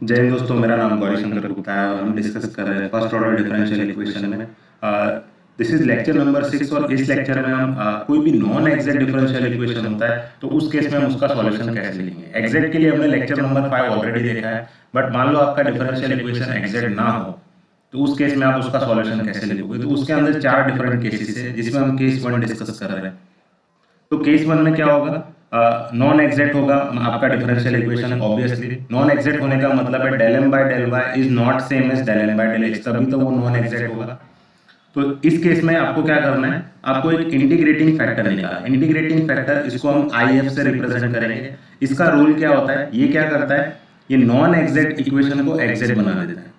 जय हिंद दोस्तों, मेरा नाम गौरी शंकर गुप्ता है और हम डिस्कस कर रहे हैं फर्स्ट ऑर्डर डिफरेंशियल इक्वेशन में। दिस इज लेक्चर नंबर 6 और इस लेक्चर में हम कोई भी नॉन एग्जैक्ट डिफरेंशियल इक्वेशन होता है तो उस केस में हम उसका सॉल्यूशन कैसे लेंगे। एग्जैक्ट के लिए हमने लेक्चर नंबर 5 ऑलरेडी देखा है, बट मान लो आपका डिफरेंशियल इक्वेशन एग्जैक्ट ना हो तो उस केस में आप उसका सॉल्यूशन कैसे लोगे। तो उसके अंदर 4 डिफरेंट केसेस है जिसमें हम केस 1 डिस्कस कर रहे हैं। तो केस 1 में क्या होगा, नॉन एग्जैक्ट होगा आपका differential equation. Obviously non exact होने का मतलब है del m by del y is not same as del m by del x, तभी तो वो नॉन एग्जैक्ट होगा। तो इस केस में आपको क्या करना है, आपको एक इंटीग्रेटिंग फैक्टर निकालना है। इंटीग्रेटिंग फैक्टर इसको हम आई एफ से रिप्रेजेंट करेंगे। इसका रूल क्या होता है, ये क्या करता है, ये नॉन एग्जैक्ट इक्वेशन को एग्जैक्ट बना देता है।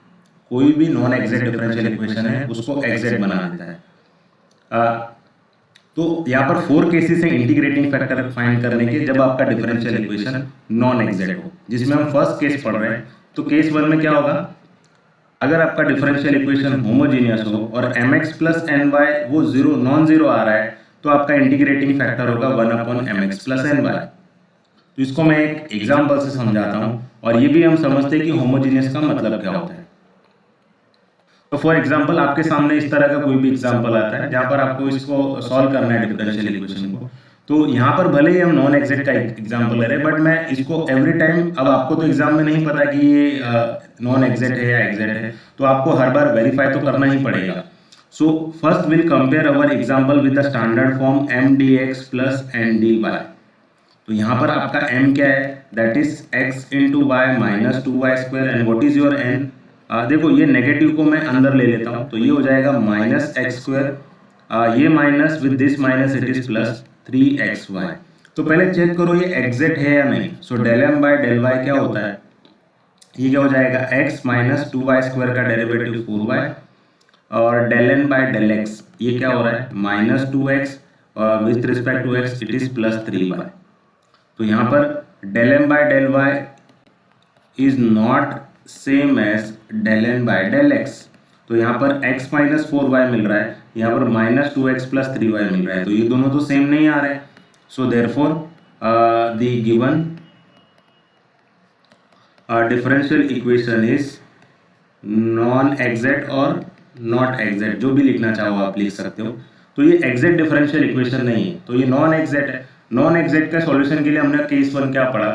कोई भी नॉन एग्जैक्ट डिफरेंशियल इक्वेशन है उसको एग्जैक्ट बना देता है। तो यहाँ पर 4 केसेस है इंटीग्रेटिंग फैक्टर फाइंड करने के जब आपका डिफरेंशियल इक्वेशन नॉन एग्जैक्ट हो, जिसमें हम फर्स्ट केस पढ़ रहे हैं। तो केस 1 में क्या होगा, अगर आपका डिफरेंशियल इक्वेशन होमोजीनियस हो और mx प्लस एन वाई वो जीरो नॉन जीरो आ रहा है तो आपका इंटीग्रेटिंग फैक्टर होगा 1/mx प्लस एन वाई। तो इसको मैं एक एग्जाम्पल से समझाता हूँ और ये भी हम समझते हैं कि होमोजीनियस का मतलब क्या होता है। तो फॉर एग्जांपल आपके सामने इस तरह का कोई भी एग्जांपल आता है जहां पर आपको इसको सॉल्व करना है डिफरेंशियल इक्वेशन को। तो यहाँ पर भले ही हम नॉन एग्जैक्ट का एग्जांपल ले रहे हैं, बट मैं इसको एवरी टाइम, अब आपको तो एग्जाम में नहीं पता कि ये नॉन एग्जैक्ट है या एग्जैक्ट है, तो आपको हर बार वेरीफाई तो करना ही पड़ेगा। So first will compare our example with the standard form m d x plus n d y. तो यहाँ पर आपका m क्या है, that is x into y minus 2y square and what is your n। देखो ये negative को मैं अंदर ले लेता हूँ तो ये हो जाएगा माइनस एक्स स्क्वायर, ये minus with this minus it is plus 3xy। तो पहले चेक करो ये एग्जैक्ट है या नहीं। So del m by del y क्या होता है, ये क्या हो जाएगा x माइनस 2y स्क्वायर का डेरिवेटिव 4y और del n by del x ये क्या हो रहा है माइनस 2x और with respect to x it is plus 3y। तो यहाँ पर del m by del y is not same as del n by del x. तो यहाँ पर x माइनस 4y मिल रहा है, यहाँ पर माइनस 2x प्लस 3y मिल रहा है, तो ये दोनों तो सेम नहीं आ रहे हैं। So therefore the given differential equation is non exact और नॉट एग्जैक्ट, जो भी लिखना चाहो आप लिख सकते हो। तो ये एग्जैक्ट डिफरेंशियल इक्वेशन नहीं है, तो ये नॉन एग्जैक्ट है। नॉन एग्जैक्ट का सॉल्यूशन के लिए हमने केस 1 क्या पढ़ा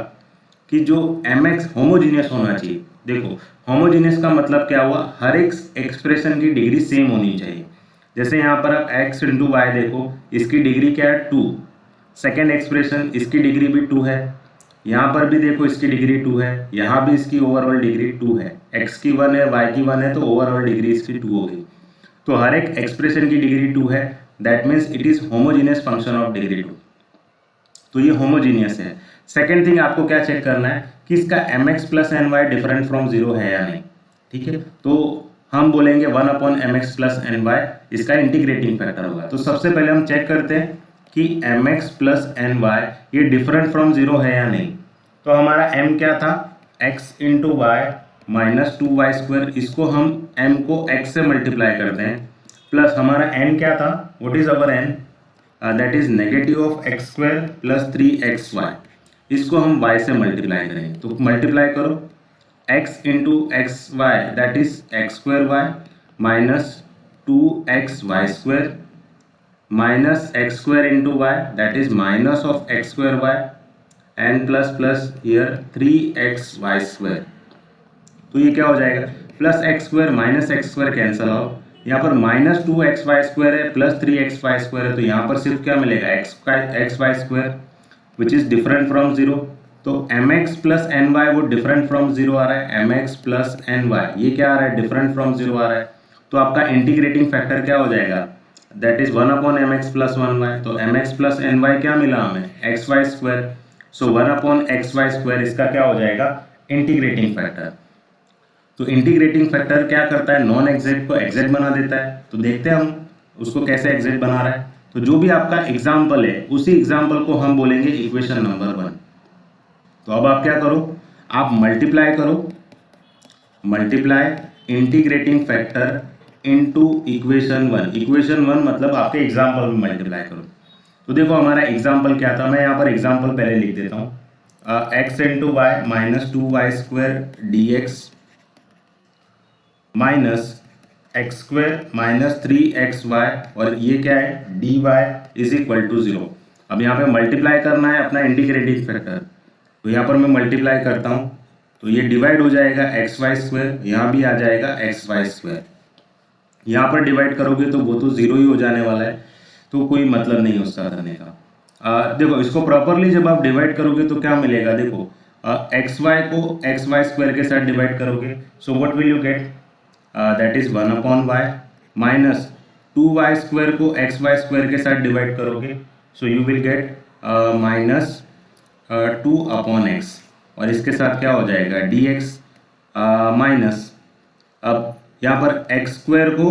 कि जो mx होमोजीनियस होना चाहिए। देखो होमोजीनियस का मतलब क्या हुआ, हर एक एक्सप्रेशन की डिग्री सेम होनी चाहिए। जैसे यहाँ पर आप x इंटू वाई देखो, इसकी डिग्री क्या है 2। सेकेंड एक्सप्रेशन इसकी डिग्री भी 2 है, यहाँ पर भी देखो इसकी डिग्री 2 है, यहाँ भी इसकी ओवरऑल डिग्री 2 है। x की 1 है, y की 1 है, तो ओवरऑल डिग्री इसकी 2 हो गई। तो हर एक एक्सप्रेशन की डिग्री 2 है, that means it is homogeneous function of degree 2। तो ये होमोजीनियस है। सेकेंड थिंग आपको क्या चेक करना है कि इसका mx plus n y different from zero है या नहीं। ठीक है, तो हम बोलेंगे 1/mx प्लस एन वाई इसका इंटीग्रेटिंग फैक्टर होगा। तो सबसे पहले हम चेक करते हैं कि mx प्लस एन वाई ये डिफरेंट फ्रॉम जीरो है या नहीं। तो हमारा m क्या था, x into y minus 2y square, इसको हम m को x से मल्टीप्लाई करते हैं, प्लस हमारा n क्या था, what is our n, that is negative of x square plus 3xy। इसको हम y से मल्टीप्लाई करेंगे, तो मल्टीप्लाई करो x into x y that is x square y minus 2xy square minus x square into y that is minus of x square y and plus plus here 3xy square. तो ये क्या हो जाएगा, plus x square minus x square cancel out, यहाँ पर minus 2xy square है plus 3xy square है, तो यहाँ पर सिर्फ क्या मिलेगा xy square which is different from zero. तो mx प्लस एन वाई वो डिफरेंट फ्रॉम जीरो आ रहा है, mx प्लस एन वाई ये क्या आ रहा है, डिफरेंट फ्रॉम जीरो आ रहा है। तो आपका इंटीग्रेटिंग फैक्टर क्या हो जाएगा, that is 1/mx plus 1y। तो mx प्लस एन वाई क्या मिला हमें, xy स्क्वायर। सो 1/xy स्क्वायर इसका क्या हो जाएगा, इंटीग्रेटिंग फैक्टर। तो इंटीग्रेटिंग फैक्टर क्या करता है, नॉन एग्जैक्ट को एग्जैक्ट बना देता है। तो देखते हैं हम उसको कैसे एग्जैक्ट बना रहा है। तो जो भी आपका एग्जाम्पल है उसी एग्जाम्पल को हम बोलेंगे इक्वेशन नंबर 1। तो अब आप क्या करो, आप मल्टीप्लाई करो, multiply integrating factor into equation 1। Equation 1 मतलब आपके एग्जाम्पल में मल्टीप्लाई करो। तो देखो हमारा एग्जाम्पल क्या था, मैं यहाँ पर एग्जाम्पल पहले लिख देता हूँ। X into y minus 2y² dx minus x square minus 3xy और ये क्या है dy इज इक्वल टू 0। अब यहाँ पे मल्टीप्लाई करना है अपना इंटीग्रेटिंग फैक्टर, तो यहाँ पर मैं मल्टीप्लाई करता हूँ तो ये डिवाइड हो जाएगा xy², यहाँ भी आ जाएगा xy²। यहाँ पर डिवाइड करोगे तो वो तो 0 ही हो जाने वाला है, तो कोई मतलब नहीं उसका करने का। देखो इसको प्रॉपरली जब आप डिवाइड करोगे तो क्या मिलेगा, देखो xy को xy² के साथ डिवाइड करोगे, so what will you get, that is 1/y minus 2y² को xy² के साथ डिवाइड करोगे, so you will get minus 2/x और इसके साथ क्या हो जाएगा dx माइनस, अब यहाँ पर x² को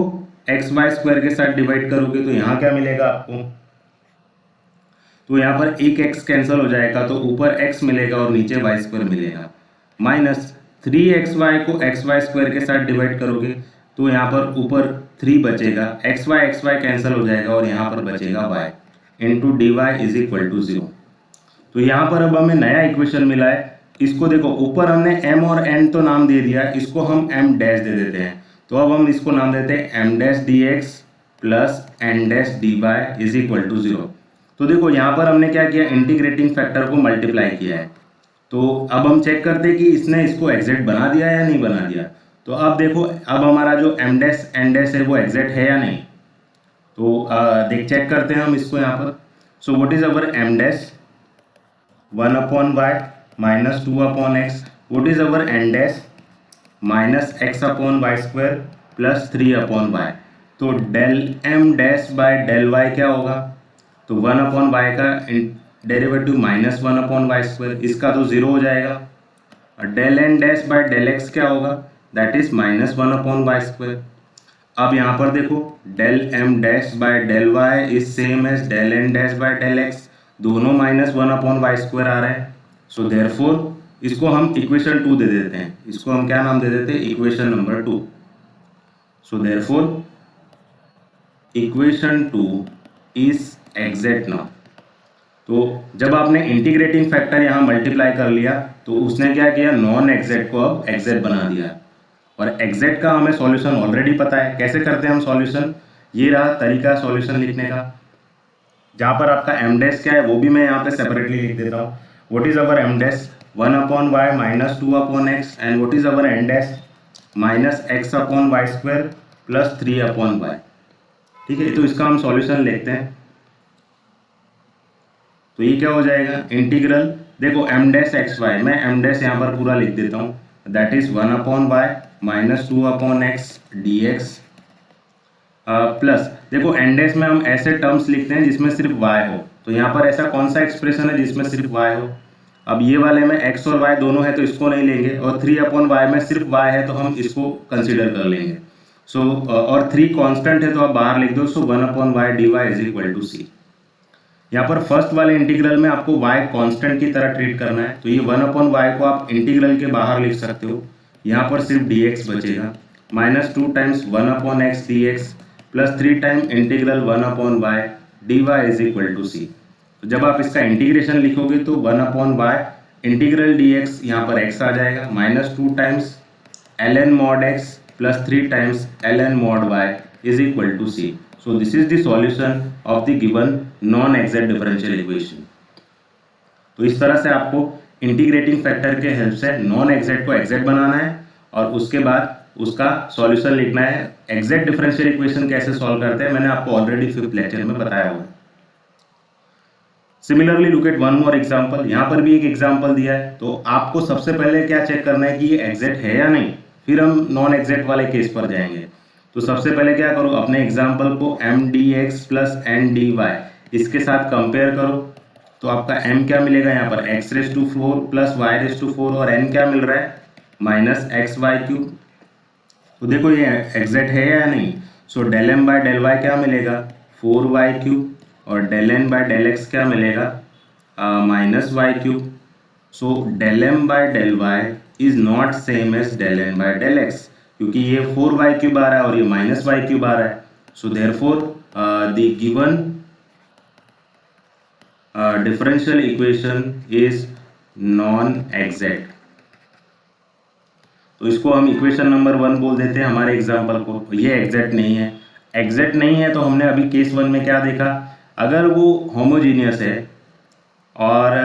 xy² के साथ डिवाइड करोगे तो यहाँ क्या मिलेगा आपको, तो यहाँ पर एक x कैंसिल हो जाएगा तो ऊपर x मिलेगा और नीचे y² मिलेगा, माइनस 3xy को xy² के साथ डिवाइड करोगे तो यहाँ पर ऊपर 3 बचेगा, xy कैंसिल हो जाएगा और यहाँ पर बचेगा y into dy is equal to 0। तो यहाँ पर अब हमें नया इक्वेशन मिला है, इसको देखो ऊपर हमने m और n तो नाम दे दिया, इसको हम m डैश दे देते हैं, तो अब हम इसको नाम देते हैं m dash dx plus n dash dy is equal to 0। तो देखो यहाँ पर हमने क्या किया, इंटीग्रेटिंग फैक्टर को मल्टीप्लाई किया है, तो अब हम चेक करते हैं कि इसने इसको एग्जैक्ट बना दिया या नहीं बना दिया। तो अब देखो अब हमारा जो m डैश n डैश है वो एग्जैक्ट है या नहीं, तो देख चेक करते हैं हम इसको यहाँ पर। So what is our m dash 1/y minus 2/x, what is our n dash minus x/y² plus 3/y। तो del m dash by del y क्या होगा, तो 1/y का डेरिवेटिव माइनस 1/y², इसका तो 0 हो जाएगा, और del n dash by del x क्या होगा, दैट इज माइनस 1/y²। अब यहाँ पर देखो del m dash by del y is same as del n dash by del x, दोनों माइनस 1/y² आ रहे हैं, सो देयरफॉर इसको हम इक्वेशन 2 दे देते हैं, इसको हम क्या नाम दे देते हैं, equation number 2। So therefore equation 2 is exact now. तो जब आपने इंटीग्रेटिंग फैक्टर यहाँ मल्टीप्लाई कर लिया तो उसने क्या किया, नॉन एग्जैक्ट को अब एग्जैक्ट बना दिया, और एग्जैक्ट का हमें सॉल्यूशन ऑलरेडी पता है, कैसे करते हैं हम सॉल्यूशन, ये रहा तरीका सॉल्यूशन लिखने का, जहाँ पर आपका m डैश क्या है वो भी मैं यहाँ पे सेपरेटली लिख देता हूँ। What is our m dash 1/y minus 2/x and what is our n dash minus x/y² plus 3/y। ठीक है, तो इसका हम सॉल्यूशन लिखते हैं, तो ये क्या हो जाएगा, इंटीग्रल देखो m डैश xy, मैं m डैश यहाँ पर पूरा लिख देता हूँ, that is 1/y minus 2/x dx plus देखो n डैश में हम ऐसे टर्म्स लिखते हैं जिसमें सिर्फ y हो, तो यहाँ पर ऐसा कौन सा एक्सप्रेशन है जिसमें सिर्फ y हो, अब ये वाले में x और y दोनों है तो इसको नहीं लेंगे, और 3/y में सिर्फ y है तो हम इसको कंसिडर कर लेंगे। सो और 3 कांस्टेंट है तो आप बाहर लिख दो, so 1/y dy is equal to c। यहाँ पर फर्स्ट वाले इंटीग्रल में आपको y कांस्टेंट की तरह ट्रीट करना है, तो ये 1/y को आप इंटीग्रल के बाहर लिख सकते हो, यहाँ पर सिर्फ dx बचेगा, minus 2 times 1/x dx plus 3 time integral 1/y dy is equal to c। तो जब आप इसका इंटीग्रेशन लिखोगे तो 1/y इंटीग्रल dx यहाँ पर x आ जाएगा, minus 2 times ln mod x plus 3 times ln mod y is equal to c। So this is the solution of the given non-exact differential equation। तो इस तरह से आपको इंटीग्रेटिंग फैक्टर के हेल्प से नॉन एग्जैक्ट को एग्जैक्ट बनाना है और उसके बाद उसका सॉल्यूशन लिखना है। एग्जैक्ट डिफरेंशियल इक्वेशन कैसे सॉल्व करते हैं मैंने आपको ऑलरेडी 5th लेक्चर में बताया हुआ है। Similarly look at one more example, यहाँ पर भी एक एग्जांपल दिया है, तो आपको सबसे पहले क्या चेक करना है कि ये एग्जैक्ट है या नहीं, फिर हम नॉन एग्जैक्ट वाले केस पर जाएंगे। तो सबसे पहले क्या करो, अपने एग्जांपल को m dx plus n dy इसके साथ कंपेयर करो, तो आपका m क्या मिलेगा, यहाँ पर x⁴ प्लस y⁴ और n क्या मिल रहा है, माइनस xy³। तो देखो ये एग्जैक्ट है या नहीं, so del m by del y क्या मिलेगा, 4y³ और del n by del x क्या मिलेगा, minus y³। So del m by del y is not same as del n by del x, क्योंकि ये 4y³ आ रहा है और ये माइनस y³ आ रहा है। So therefore the given differential equation is non exact, तो इसको हम इक्वेशन नंबर 1 बोल देते हैं हमारे एग्जाम्पल को। ये एग्जैक्ट नहीं है, एग्जैक्ट नहीं है तो हमने अभी केस 1 में क्या देखा, अगर वो होमोजीनियस है और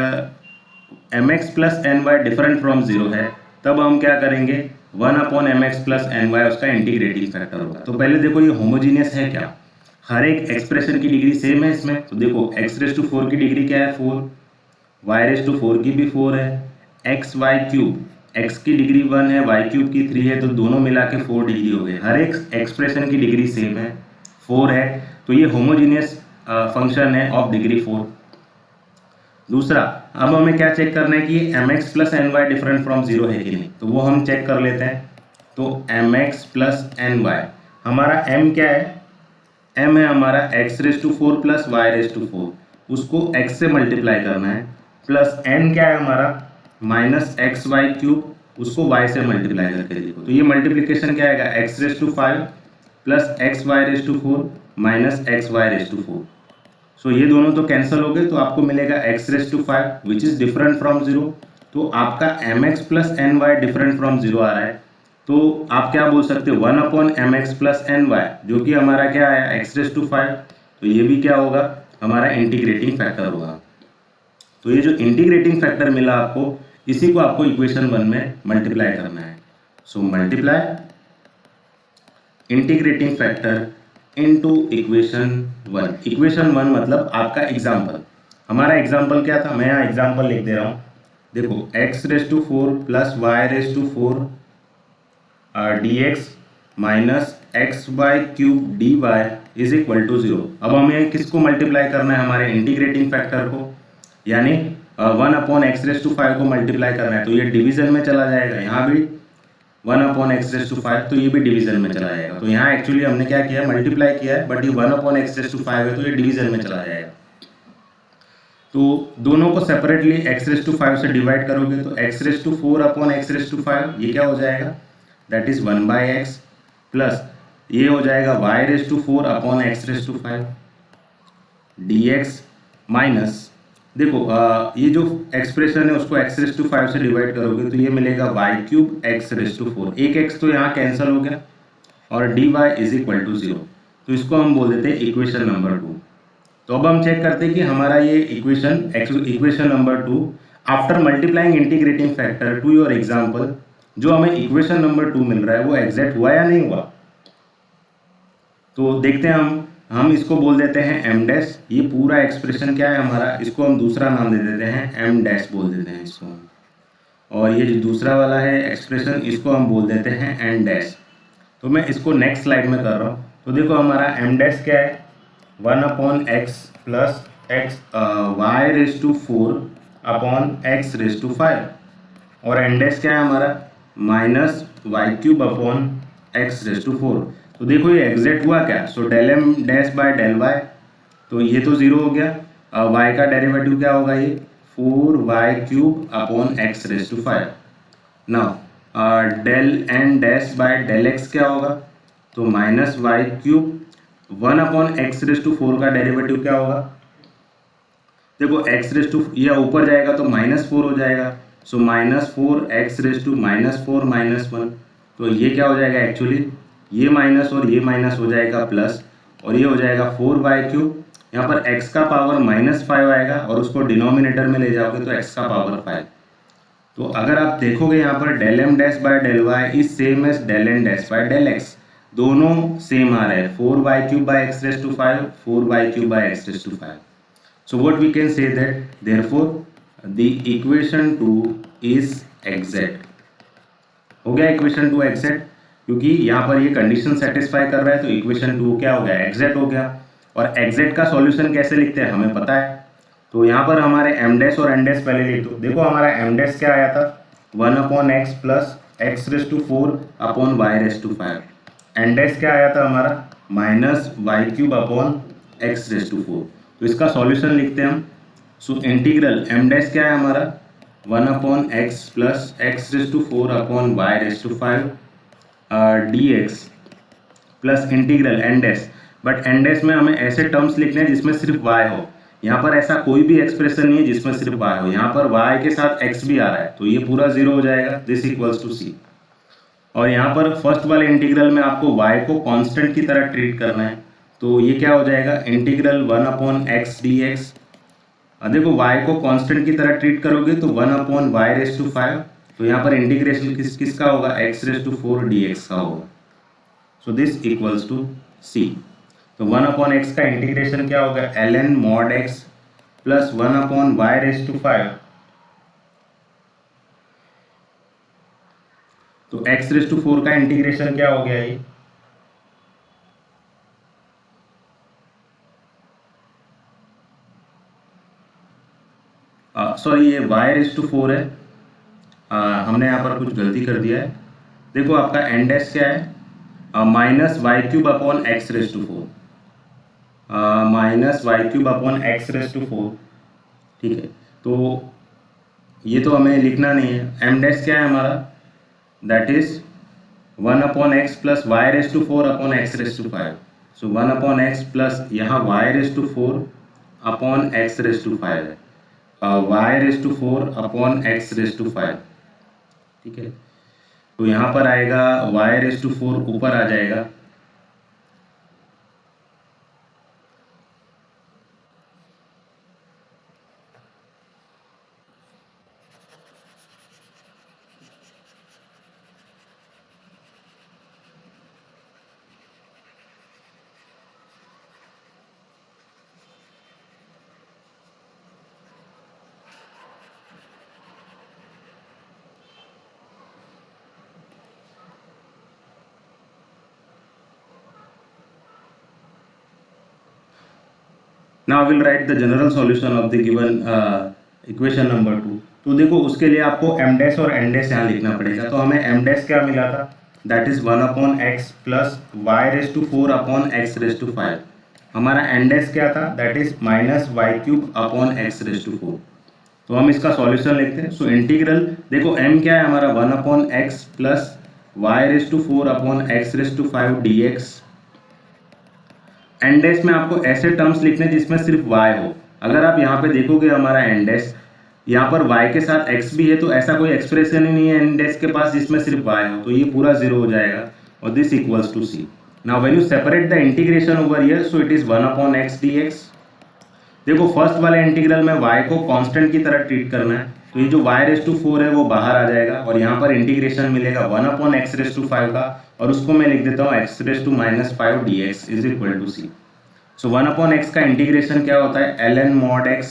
mx plus n y different from zero है, तब हम क्या करेंगे, 1/mx प्लस एन वाई उसका इंटीग्रेटिंग फैक्टर होगा। तो पहले देखो ये होमोजीनियस है क्या, हर एक एक्सप्रेशन की डिग्री सेम है इसमें। तो देखो x⁴ की डिग्री क्या है 4, y⁴ की भी 4 है, xy³ x की डिग्री 1 है, y³ की 3 है, तो दोनों मिला के 4 डिग्री हो गए। हर एक एक्सप्रेशन की डिग्री सेम है, 4 है, तो ये होमोजीनियस फंक्शन है ऑफ डिग्री 4। दूसरा, अब हमें क्या चेक करना है कि mx plus n y different from zero है कि नहीं, तो वो हम चेक कर लेते हैं। तो mx प्लस एन वाई, हमारा m क्या है, m है हमारा x⁴ प्लस y⁴, उसको x से मल्टीप्लाई करना है, प्लस n क्या है हमारा -xy³ उसको y से मल्टीप्लाई करके देखो। तो ये मल्टीप्लिकेशन क्या आएगा, x⁵ plus xy⁴ minus xy⁴। सो ये दोनों तो कैंसिल हो गए, तो आपको मिलेगा x⁵ which is different from zero. तो आपका mx plus n y different from zero आ रहा है, तो आप क्या बोल सकते हो 1/mx प्लस एन वाई, जो कि हमारा क्या आया x⁵, तो ये भी क्या होगा, हमारा इंटीग्रेटिंग फैक्टर होगा। तो ये जो इंटीग्रेटिंग फैक्टर मिला आपको, इसी को आपको इक्वेशन 1 में मल्टीप्लाई करना है। So multiply integrating factor into equation 1। Equation 1 मतलब आपका एग्जाम्पल, हमारा एग्जाम्पल क्या था, मैं यहाँ एग्जाम्पल लिख दे रहा हूँ। देखो x⁴ plus y⁴ dx minus xy³ dy is equal to 0। अब हमें किसको मल्टीप्लाई करना है, हमारे इंटीग्रेटिंग फैक्टर को, यानी 1/x⁵ को मल्टीप्लाई करना है। तो ये डिवीजन में चला जाएगा, यहाँ भी 1/x⁵, तो ये भी डिवीजन में चला जाएगा। तो यहाँ एक्चुअली हमने क्या किया, मल्टीप्लाई किया है, बट ये 1/x⁵ है, तो ये डिवीजन में चला जाएगा। तो दोनों को सेपरेटली x⁵ से डिवाइड करोगे तो x⁴/x⁵ ये क्या हो जाएगा, दैट इज 1/x प्लस ये हो जाएगा y⁴/x⁵ dx माइनस, देखो ये जो एक्सप्रेशन है उसको x⁵ से डिवाइड करोगे तो ये मिलेगा y³ x⁴। एक x तो यहाँ कैंसिल हो गया और dy इज इक्वल टू 0। तो इसको हम बोल देते हैं इक्वेशन नंबर 2। तो अब हम चेक करते हैं कि हमारा ये equation number 2 after multiplying integrating factor to your example, जो हमें इक्वेशन नंबर 2 मिल रहा है वो एग्जैक्ट हुआ या नहीं हुआ। तो देखते हैं हम इसको बोल देते हैं m डैश। ये पूरा एक्सप्रेशन क्या है हमारा, इसको हम दूसरा नाम दे देते हैं m डैश बोल देते हैं इसको, और ये जो दूसरा वाला है एक्सप्रेशन इसको हम बोल देते हैं n डैश। तो मैं इसको नेक्स्ट स्लाइड में कर रहा हूँ। तो देखो हमारा m डैश क्या है, 1/x प्लस y⁴/x⁵, और n डैश क्या है हमारा -y³/x⁴। तो देखो ये एग्जैक्ट हुआ क्या, so del m dash by del y, तो ये तो 0 हो गया। y का डेरिवेटिव क्या होगा, ये 4y³/x⁵। Now del n dash by del x क्या होगा, तो -y³। 1/x⁴ का डेरिवेटिव क्या होगा, देखो x⁴ ये ऊपर जाएगा तो -4 हो जाएगा, सो -4x⁻⁻⁻1, तो ये क्या हो जाएगा एक्चुअली, ये माइनस और ये माइनस हो जाएगा प्लस, और ये हो जाएगा 4y³। यहाँ पर x का पावर -5 आएगा और उसको डिनोमिनेटर में ले जाओगे तो x का पावर 5। तो अगर आप देखोगे यहाँ पर del m dash by del y is same as del n dash by del x, दोनों सेम आ रहे हैं, 4y³/x⁵, 4y³/x⁵। So what we can say that therefore the equation 2 is exact। हो गया इक्वेशन 2 एग्जैक्ट, क्योंकि यहाँ पर ये कंडीशन सेटिस्फाई कर रहा है, तो इक्वेशन 2 क्या हो गया, एग्जैक्ट हो गया। और एग्जैक्ट का सॉल्यूशन कैसे लिखते हैं हमें पता है, तो यहाँ पर हमारे m डैश और n डैश पहले लिख दो। देखो हमारा m डैश क्या आया था, 1/x plus x⁴/y⁵। n dash क्या आया था हमारा -y³/x⁴। तो इसका सॉल्यूशन लिखते हैं हम। सो इंटीग्रल m डैश क्या है हमारा 1/x plus x⁴/y⁵ dx plus integral n dash, but n dash में हमें ऐसे टर्म्स लिखने हैं जिसमें सिर्फ y हो, यहाँ पर ऐसा कोई भी एक्सप्रेशन नहीं है जिसमें सिर्फ y हो, यहाँ पर y के साथ x भी आ रहा है तो ये पूरा 0 हो जाएगा, दिस इक्वल्स टू c। और यहाँ पर फर्स्ट वाले इंटीग्रल में आपको y को कांस्टेंट की तरह ट्रीट करना है तो ये क्या हो जाएगा, इंटीग्रल 1/x dx। देखो y को कांस्टेंट की तरह ट्रीट करोगे तो 1/y⁵, तो यहाँ पर इंटीग्रेशन किसका होगा, x⁴ dx का होगा। So this equals to c। तो 1/x का इंटीग्रेशन क्या होगा, ln mod x plus 1/y⁵। तो x⁴ का इंटीग्रेशन क्या हो गया ये, सॉरी ये y⁴ है। हमने यहाँ पर कुछ गलती कर दिया है। देखो आपका एन डैश क्या है, -y³ -y³ ठीक है। तो ये तो हमें लिखना नहीं है। एम डैश क्या है हमारा, that is 1/x plus y⁴/x⁵। So 1/x plus यहाँ y⁴/x⁵ है, y⁴/x⁵, ठीक है। तो यहाँ पर आएगा y⁴ ऊपर आ जाएगा, now I will write the general solution of the given equation number 2। तो देखो उसके लिए आपको m डैश और n डैश यहाँ लिखना पड़ेगा। तो हमें m डैश क्या मिला था, that is 1/x plus y⁴/x⁵। हमारा n डैश क्या था, दैट इज -y³ तो हम इसका सॉल्यूशन लिखते हैं। सो इंटीग्रल देखो m क्या है हमारा, 1/x plus y⁴/x⁵ dx। N dash में आपको ऐसे टर्म्स लिखने जिसमें सिर्फ y हो। अगर आप यहाँ पे देखोगे हमारा एन डैश, यहाँ पर y के साथ x भी है तो ऐसा कोई एक्सप्रेशन ही नहीं है एन डैश के पास जिसमें सिर्फ y हो, तो ये पूरा 0 हो जाएगा और this equals to c। Now when you separate the integration over here, so it is 1/x dx। देखो फर्स्ट वाले इंटीग्रल में y को कांस्टेंट की तरह ट्रीट करना है तो ये जो y⁴ है वो बाहर आ जाएगा और यहाँ पर इंटीग्रेशन मिलेगा 1/x⁵ का, और उसको मैं लिख देता हूँ x⁻⁵ dx is equal to c। So 1/x का इंटीग्रेशन क्या होता है, ln mod x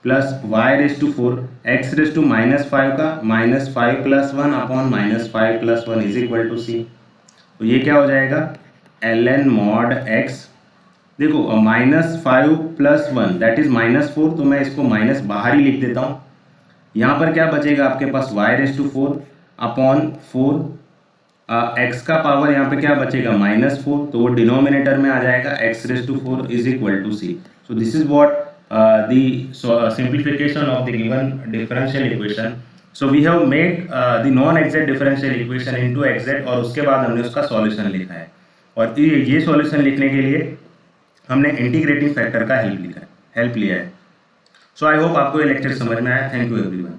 plus y⁴ x⁻⁵ का -5 + 1/−5 + 1 इज इक्वल टू c। तो ये क्या हो जाएगा, ln mod x, देखो -5 + 1 दैट इज -4, तो मैं इसको माइनस बाहर ही लिख देता हूँ। यहाँ पर क्या बचेगा आपके पास y⁴/4, x का पावर यहाँ पे क्या बचेगा -4, तो वो डिनोमिनेटर में आ जाएगा x⁴ is equal to c। So this is what the simplification of the given differential equation. So we have made the non exact differential equation into exact, और उसके बाद हमने उसका सॉल्यूशन लिखा है। और ये सॉल्यूशन लिखने के लिए हमने इंटीग्रेटिंग फैक्टर का हेल्प लिया है। सो आई होप आपको ये लेक्चर समझ में आया। Thank you everyone.